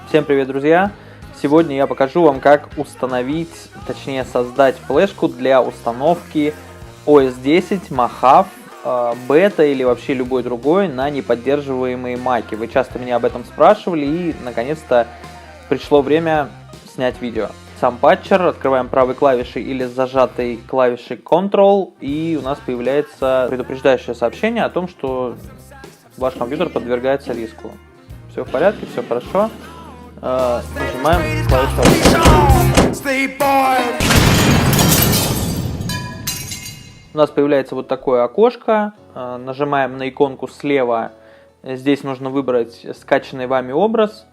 Всем привет, друзья! Сегодня я покажу вам, как установить, точнее создать флешку для установки OS 10, Mojave, бета или вообще любой другой на неподдерживаемые маки. Вы часто меня об этом спрашивали, и наконец-то пришло время снять видео. Сам патчер, открываем правой клавишей или зажатой клавишей Ctrl, и у нас появляется предупреждающее сообщение о том, что ваш компьютер подвергается риску. Все в порядке, все хорошо. Нажимаем клавишу. У нас появляется вот такое окошко. Нажимаем на иконку слева. Здесь нужно выбрать скачанный вами образ.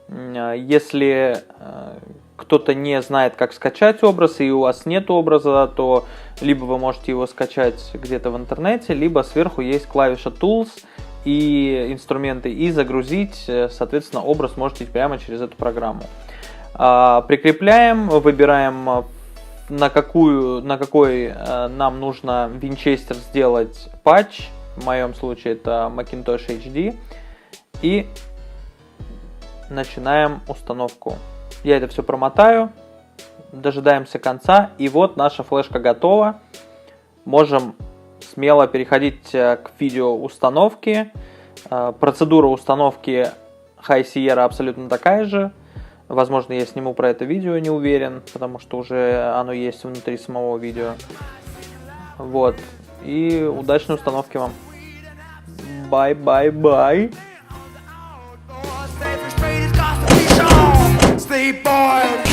Если кто-то не знает, как скачать образ, и у вас нет образа, то либо вы можете его скачать где-то в интернете, либо сверху есть клавиша Tools и инструменты, и загрузить, соответственно, образ можете прямо через эту программу. Прикрепляем, выбираем, на какой нам нужно винчестер сделать патч, в моем случае это Macintosh HD, и начинаем установку. Я это все промотаю, дожидаемся конца, и вот наша флешка готова. Можем смело переходить к видео установки. Процедура установки High Sierra абсолютно такая же. Возможно, я сниму про это видео, не уверен, потому что уже оно есть внутри самого видео. Вот. И удачной установки вам. Бай-бай-бай. Sleep, boy.